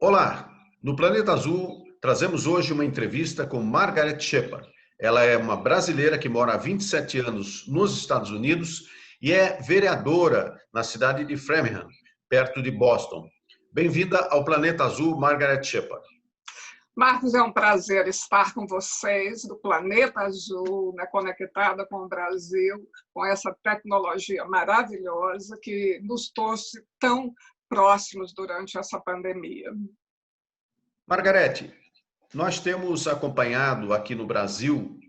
Olá, no Planeta Azul trazemos hoje uma entrevista com Margaret Shepard. Ela é uma brasileira que mora há 27 anos nos Estados Unidos e é vereadora na cidade de Framingham, perto de Boston. Bem-vinda ao Planeta Azul, Margaret Shepard. Marcos, é um prazer estar com vocês do Planeta Azul, né, conectada com o Brasil, com essa tecnologia maravilhosa que nos trouxe tão próximos durante essa pandemia. Margarete, nós temos acompanhado aqui no Brasil,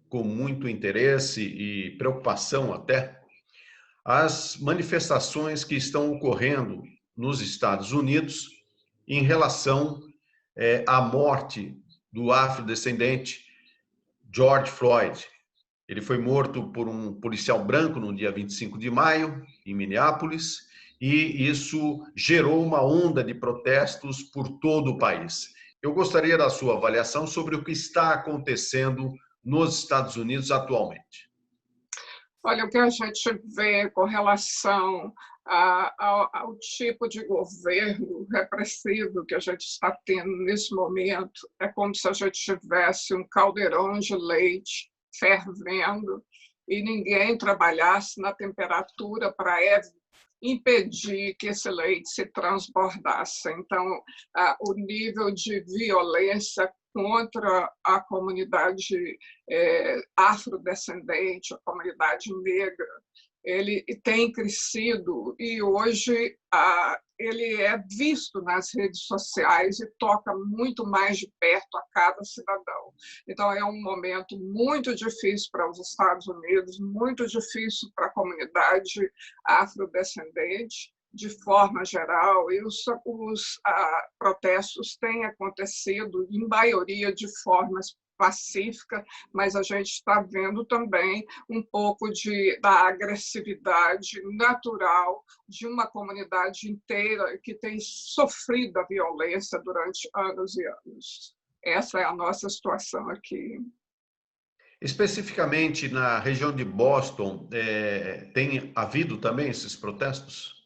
com muito interesse e preocupação até, as manifestações que estão ocorrendo nos Estados Unidos em relação à morte do afrodescendente George Floyd. Ele foi morto por um policial branco no dia 25 de maio, em Minneapolis, e isso gerou uma onda de protestos por todo o país. Eu gostaria da sua avaliação sobre o que está acontecendo nos Estados Unidos atualmente. Olha, o que a gente vê com relação ao tipo de governo repressivo que a gente está tendo nesse momento é como se a gente tivesse um caldeirão de leite fervendo e ninguém trabalhasse na temperatura para impedir que esse leite se transbordasse. Então, o nível de violência contra a comunidade afrodescendente, a comunidade negra, ele tem crescido e hoje ele é visto nas redes sociais e toca muito mais de perto a cada cidadão. Então, é um momento muito difícil para os Estados Unidos, muito difícil para a comunidade afrodescendente, de forma geral, e os protestos têm acontecido, em maioria, de formas pacífica, mas a gente está vendo também um pouco da agressividade natural de uma comunidade inteira que tem sofrido a violência durante anos e anos. Essa é a nossa situação aqui. Especificamente na região de Boston, tem havido também esses protestos?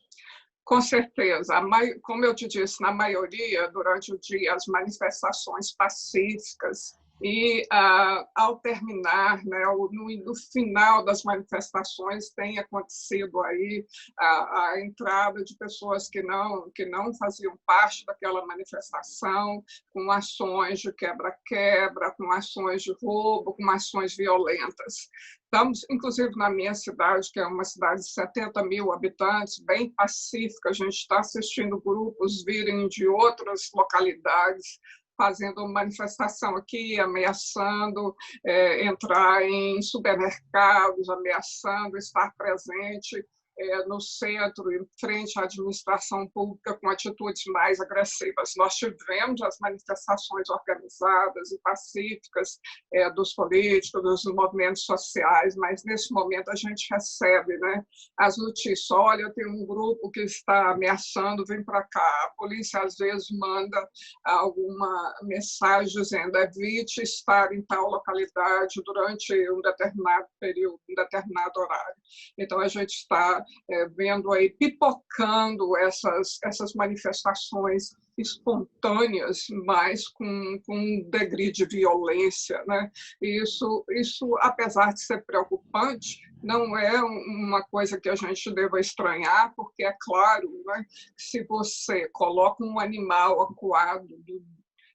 Com certeza. Como eu te disse, na maioria, durante o dia, as manifestações pacíficas, e ao terminar, né, no final das manifestações, tem acontecido aí a entrada de pessoas que não faziam parte daquela manifestação, com ações de quebra-quebra, com ações de roubo, com ações violentas. Estamos, inclusive, na minha cidade, que é uma cidade de 70 mil habitantes, bem pacífica, a gente está assistindo grupos virem de outras localidades, fazendo manifestação aqui, ameaçando entrar em supermercados, ameaçando estar presente no centro, em frente à administração pública, com atitudes mais agressivas. Nós tivemos as manifestações organizadas e pacíficas dos políticos, dos movimentos sociais, mas nesse momento a gente recebe, né, as notícias. Olha, tem um grupo que está ameaçando, vem para cá. A polícia às vezes manda alguma mensagem dizendo evite estar em tal localidade durante um determinado período, um determinado horário. Então a gente está vendo aí pipocando essas manifestações espontâneas, mas com um degree de violência, né? E isso, apesar de ser preocupante, não é uma coisa que a gente deva estranhar, porque é claro, né, que se você coloca um animal acuado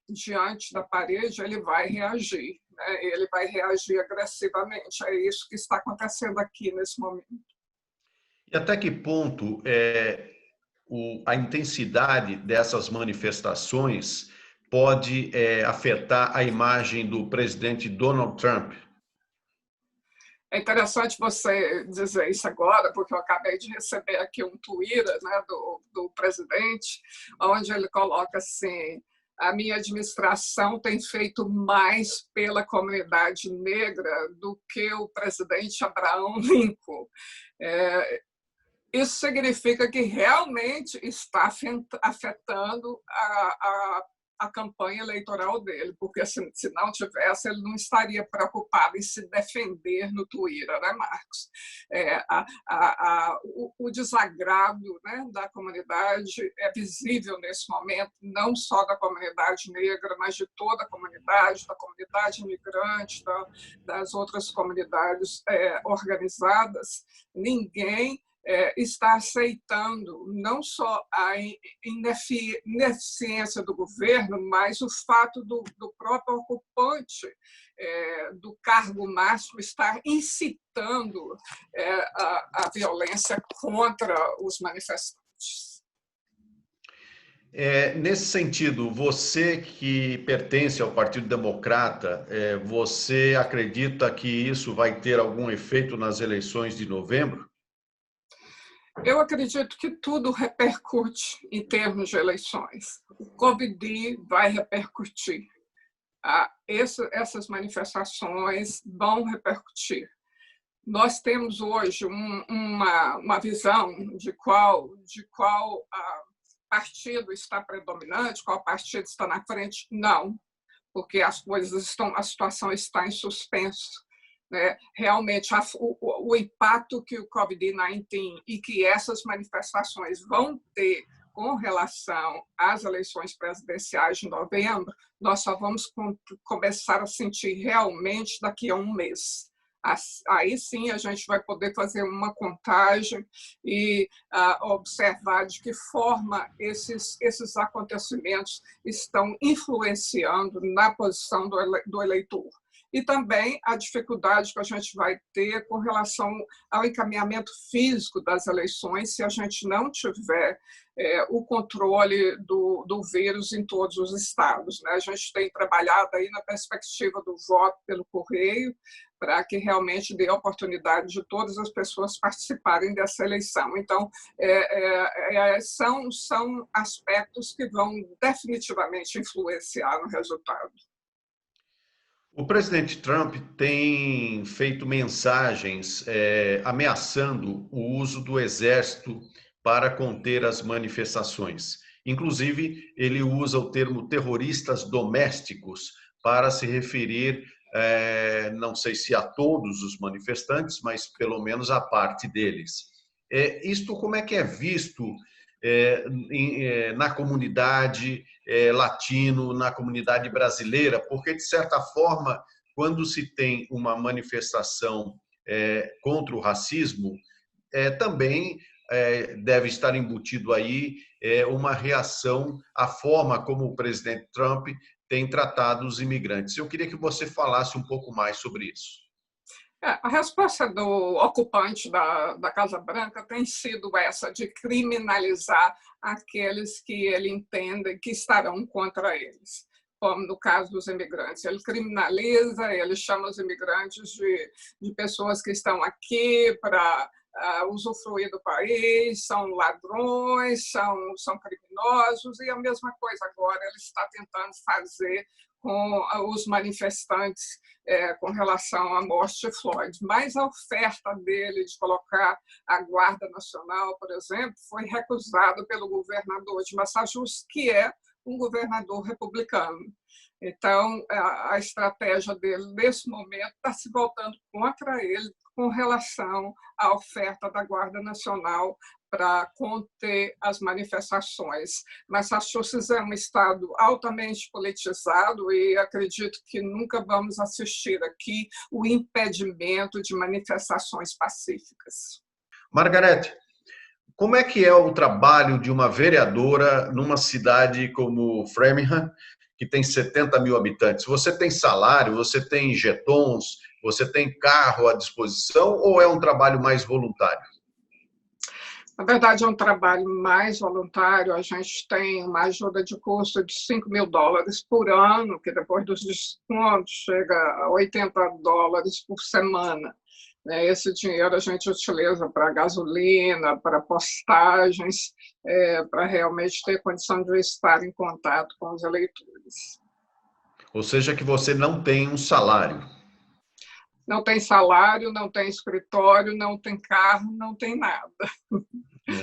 diante da parede, ele vai reagir, né? Ele vai reagir agressivamente. É isso que está acontecendo aqui nesse momento. E até que ponto a intensidade dessas manifestações pode afetar a imagem do presidente Donald Trump? É interessante você dizer isso agora, porque eu acabei de receber aqui um Twitter, né, do presidente, onde ele coloca assim: a minha administração tem feito mais pela comunidade negra do que o presidente Abraham Lincoln. Isso significa que realmente está afetando a campanha eleitoral dele, porque se não tivesse, ele não estaria preocupado em se defender no Twitter, né, Marcos? O desagrado, né, da comunidade é visível nesse momento, não só da comunidade negra, mas de toda a comunidade, da comunidade imigrante, das outras comunidades organizadas. Ninguém está aceitando não só a ineficiência do governo, mas o fato do próprio ocupante do cargo máximo estar incitando a violência contra os manifestantes. Nesse sentido, você que pertence ao Partido Democrata, você acredita que isso vai ter algum efeito nas eleições de novembro? Eu acredito que tudo repercute em termos de eleições. O Covid vai repercutir. Essas manifestações vão repercutir. Nós temos hoje uma visão de qual partido está predominante, qual partido está na frente. Não, porque a situação está em suspenso. Realmente, o impacto que o Covid-19 e que essas manifestações vão ter com relação às eleições presidenciais de novembro, nós só vamos começar a sentir realmente daqui a um mês. Aí sim a gente vai poder fazer uma contagem e observar de que forma esses acontecimentos estão influenciando na posição do eleitor. E também a dificuldade que a gente vai ter com relação ao encaminhamento físico das eleições, se a gente não tiver o controle do vírus em todos os estados. A gente tem trabalhado aí na perspectiva do voto pelo correio, para que realmente dê a oportunidade de todas as pessoas participarem dessa eleição. Então, são aspectos que vão definitivamente influenciar no resultado. O presidente Trump tem feito mensagens ameaçando o uso do exército para conter as manifestações. Inclusive, ele usa o termo terroristas domésticos para se referir, não sei se a todos os manifestantes, mas pelo menos a parte deles. Isto como é que é visto na comunidade latino, na comunidade brasileira? Porque, de certa forma, quando se tem uma manifestação contra o racismo, também deve estar embutido aí uma reação à forma como o presidente Trump tem tratado os imigrantes. Eu queria que você falasse um pouco mais sobre isso. A resposta do ocupante da Casa Branca tem sido essa, de criminalizar aqueles que ele entende que estarão contra eles, como no caso dos imigrantes. Ele criminaliza, ele chama os imigrantes de pessoas que estão aqui para usufruir do país, são ladrões, são criminosos, e a mesma coisa agora ele está tentando fazer com os manifestantes com relação à morte de Floyd. Mas a oferta dele de colocar a Guarda Nacional, por exemplo, foi recusada pelo governador de Massachusetts, que é um governador republicano. Então, a estratégia dele, nesse momento, está se voltando contra ele com relação à oferta da Guarda Nacional para conter as manifestações. Massachusetts é um estado altamente politizado e acredito que nunca vamos assistir aqui o impedimento de manifestações pacíficas. Margarete, como é que é o trabalho de uma vereadora numa cidade como Framingham, que tem 70 mil habitantes? Você tem salário, você tem jetons, você tem carro à disposição ou é um trabalho mais voluntário? Na verdade, é um trabalho mais voluntário. A gente tem uma ajuda de custo de $5.000 por ano, que depois dos descontos chega a $80 por semana. Esse dinheiro a gente utiliza para gasolina, para postagens, para realmente ter condição de estar em contato com os eleitores. Ou seja, que você não tem um salário. Não tem salário, não tem escritório, não tem carro, não tem nada.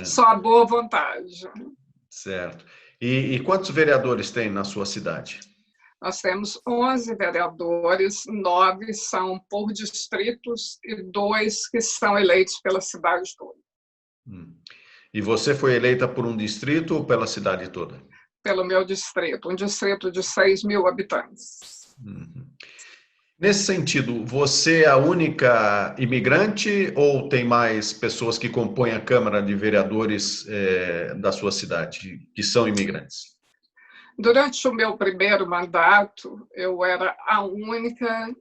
Só a boa vontade. Certo. E quantos vereadores tem na sua cidade? Nós temos 11 vereadores, 9 são por distritos e 2 que são eleitos pela cidade toda. E você foi eleita por um distrito ou pela cidade toda? Pelo meu distrito, um distrito de 6.000 habitantes. Nesse sentido, você é a única imigrante ou tem mais pessoas que compõem a Câmara de Vereadores da sua cidade, que são imigrantes? Durante o meu primeiro mandato, eu era a única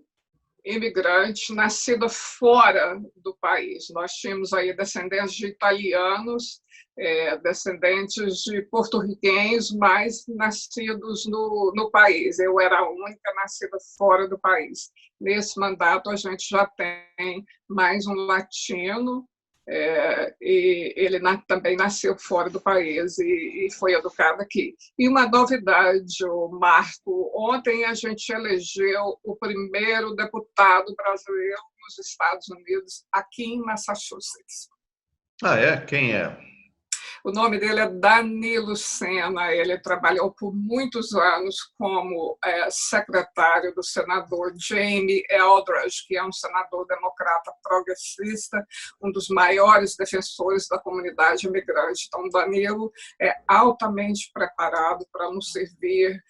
imigrante nascida fora do país. Nós tínhamos aí descendentes de italianos, descendentes de porto-riquenhos, mas nascidos no país. Eu era a única nascida fora do país. Nesse mandato, a gente já tem mais um latino, e ele também nasceu fora do país e foi educado aqui. E uma novidade, Marco, ontem a gente elegeu o primeiro deputado brasileiro nos Estados Unidos, aqui em Massachusetts. Ah, é? Quem é? O nome dele é Danilo Sena, ele trabalhou por muitos anos como secretário do senador Jamie Eldridge, que é um senador democrata progressista, um dos maiores defensores da comunidade imigrante. Então, Danilo é altamente preparado para nos servir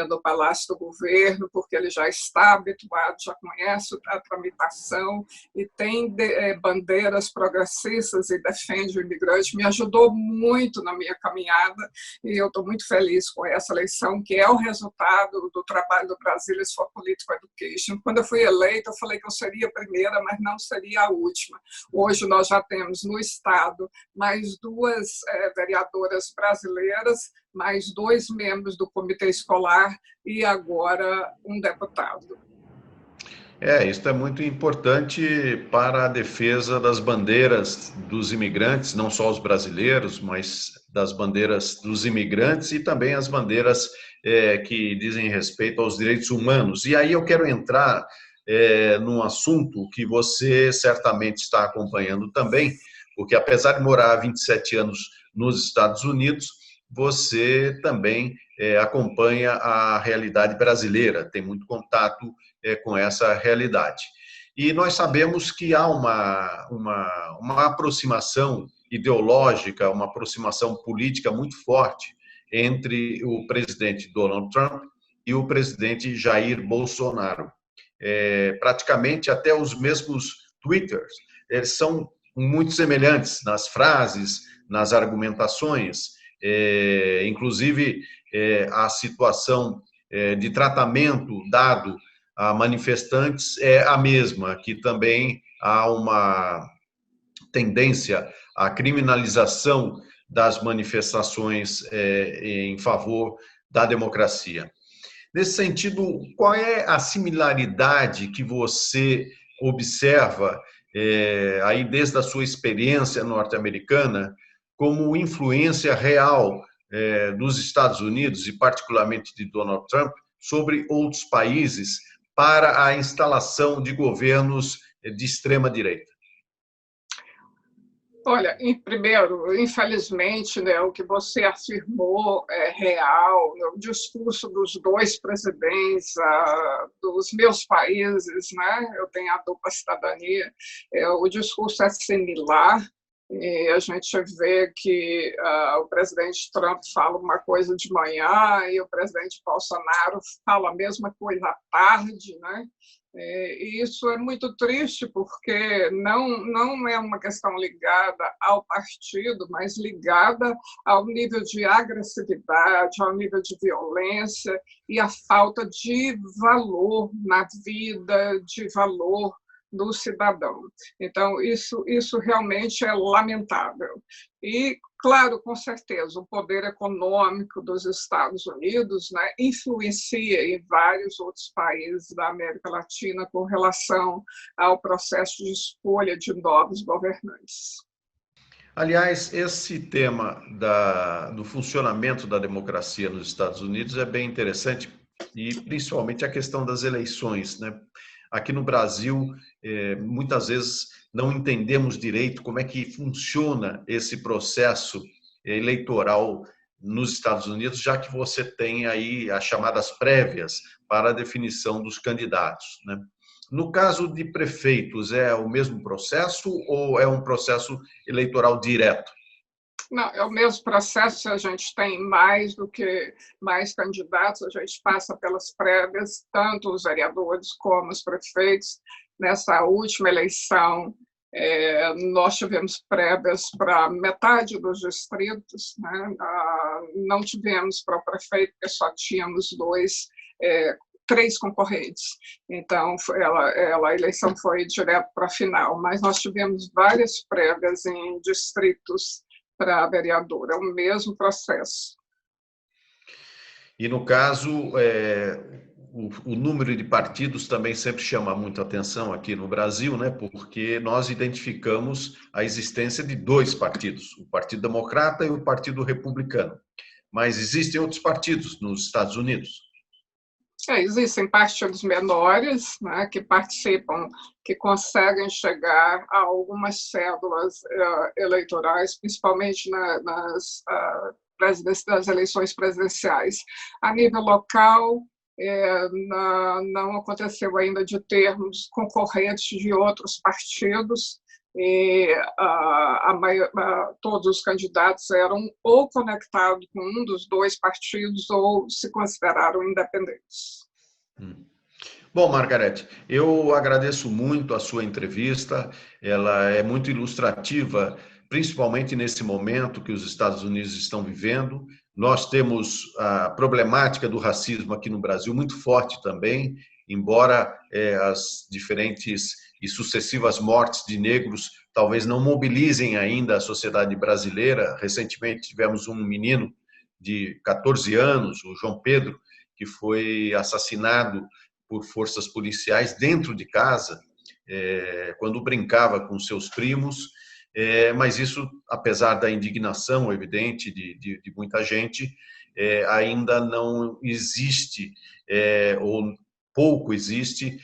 no Palácio do Governo, porque ele já está habituado, já conhece a tramitação e tem bandeiras progressistas e defende o imigrante. Me ajudou muito na minha caminhada e eu estou muito feliz com essa eleição, que é o resultado do trabalho do Brazilians for Political Education. Quando eu fui eleita, eu falei que eu seria a primeira, mas não seria a última. Hoje nós já temos no Estado mais 2 vereadoras brasileiras, mais 2 membros do comitê escolar e agora um deputado. Isso é muito importante para a defesa das bandeiras dos imigrantes, não só os brasileiros, mas das bandeiras dos imigrantes e também as bandeiras que dizem respeito aos direitos humanos. E aí eu quero entrar num assunto que você certamente está acompanhando também, porque apesar de morar há 27 anos nos Estados Unidos, você também acompanha a realidade brasileira, tem muito contato com essa realidade. E nós sabemos que há uma aproximação ideológica, uma aproximação política muito forte entre o presidente Donald Trump e o presidente Jair Bolsonaro. Praticamente até os mesmos Twitters, eles são muito semelhantes nas frases, nas argumentações, inclusive a situação de tratamento dado a manifestantes é a mesma, que também há uma tendência à criminalização das manifestações em favor da democracia. Nesse sentido, qual é a similaridade que você observa aí desde a sua experiência norte-americana como influência real dos Estados Unidos e particularmente de Donald Trump sobre outros países para a instalação de governos de extrema-direita? Olha, primeiro, infelizmente, né, o que você afirmou é real. O discurso dos 2 presidentes dos meus países, né, eu tenho a dupla cidadania, o discurso é similar. E a gente vê que o presidente Trump fala uma coisa de manhã e o presidente Bolsonaro fala a mesma coisa à tarde, né? E isso é muito triste, porque não é uma questão ligada ao partido, mas ligada ao nível de agressividade, ao nível de violência e a falta de valor na vida, de valor do cidadão. Então, isso realmente é lamentável. E, claro, com certeza, o poder econômico dos Estados Unidos, né, influencia em vários outros países da América Latina com relação ao processo de escolha de novos governantes. Aliás, esse tema do funcionamento da democracia nos Estados Unidos é bem interessante, e principalmente a questão das eleições, né? Aqui no Brasil, muitas vezes não entendemos direito como é que funciona esse processo eleitoral nos Estados Unidos, já que você tem aí as chamadas prévias para a definição dos candidatos, né? No caso de prefeitos, é o mesmo processo ou é um processo eleitoral direto? Não, é o mesmo processo. A gente tem mais candidatos, a gente passa pelas prévias, tanto os vereadores como os prefeitos. Nessa última eleição, nós tivemos prévias para metade dos distritos, né? Não tivemos para o prefeito, porque só tínhamos três concorrentes. Então, a eleição foi direto para a final, mas nós tivemos várias prévias em distritos para vereador, é o mesmo processo. E, no caso, o número de partidos também sempre chama muito atenção aqui no Brasil, né? Porque nós identificamos a existência de dois partidos, o Partido Democrata e o Partido Republicano. Mas existem outros partidos nos Estados Unidos? Existem partidos menores, né, que participam, que conseguem chegar a algumas cédulas eleitorais, principalmente nas eleições presidenciais. A nível local, não aconteceu ainda de termos concorrentes de outros partidos, e todos os candidatos eram ou conectados com um dos dois partidos ou se consideraram independentes. Bom, Margarete, eu agradeço muito a sua entrevista, ela é muito ilustrativa, principalmente nesse momento que os Estados Unidos estão vivendo. Nós temos a problemática do racismo aqui no Brasil muito forte também, embora as diferentes e sucessivas mortes de negros talvez não mobilizem ainda a sociedade brasileira. Recentemente tivemos um menino de 14 anos, o João Pedro, que foi assassinado por forças policiais dentro de casa, quando brincava com seus primos. Mas isso, apesar da indignação evidente de muita gente, ainda não existe, ou pouco existe,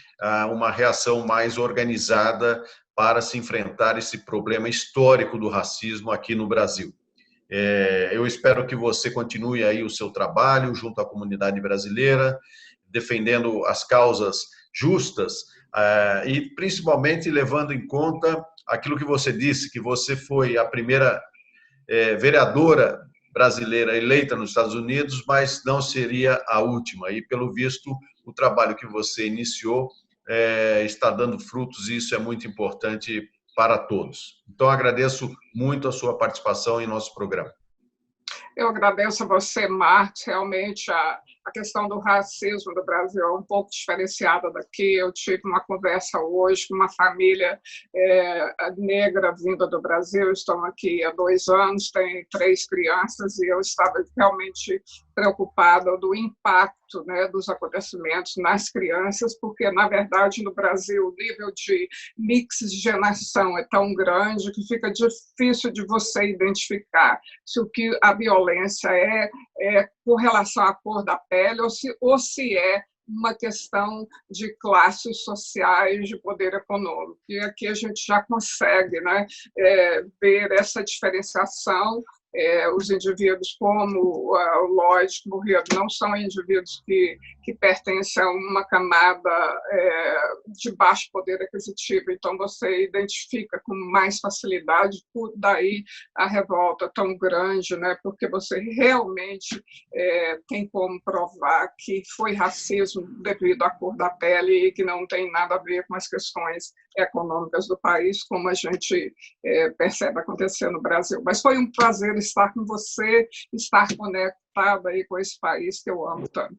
uma reação mais organizada para se enfrentar esse problema histórico do racismo aqui no Brasil. Eu espero que você continue aí o seu trabalho junto à comunidade brasileira, defendendo as causas justas e principalmente levando em conta aquilo que você disse, que você foi a primeira vereadora brasileira eleita nos Estados Unidos, mas não seria a última. E, pelo visto, o trabalho que você iniciou está dando frutos e isso é muito importante para todos. Então, agradeço muito a sua participação em nosso programa. Eu agradeço a você, Marcos. Realmente, a questão do racismo do Brasil é um pouco diferenciada daqui. Eu tive uma conversa hoje com uma família negra vinda do Brasil. Estão aqui há 2 anos, tem 3 crianças, e eu estava realmente preocupada do impacto, né, dos acontecimentos nas crianças, porque, na verdade, no Brasil, o nível de mixigenação é tão grande que fica difícil de você identificar se o que a violência é com relação à cor da pele ou se é uma questão de classes sociais, de poder econômico. E aqui a gente já consegue, né, ver essa diferenciação. Os indivíduos, como o Lloyd morreu, não são indivíduos que pertencem a uma camada de baixo poder aquisitivo, então você identifica com mais facilidade, por daí a revolta tão grande, né? Porque você realmente tem como provar que foi racismo devido à cor da pele e que não tem nada a ver com as questões econômicas do país, como a gente percebe acontecer no Brasil. Mas foi um prazer estar com você, estar conectada aí com esse país que eu amo tanto.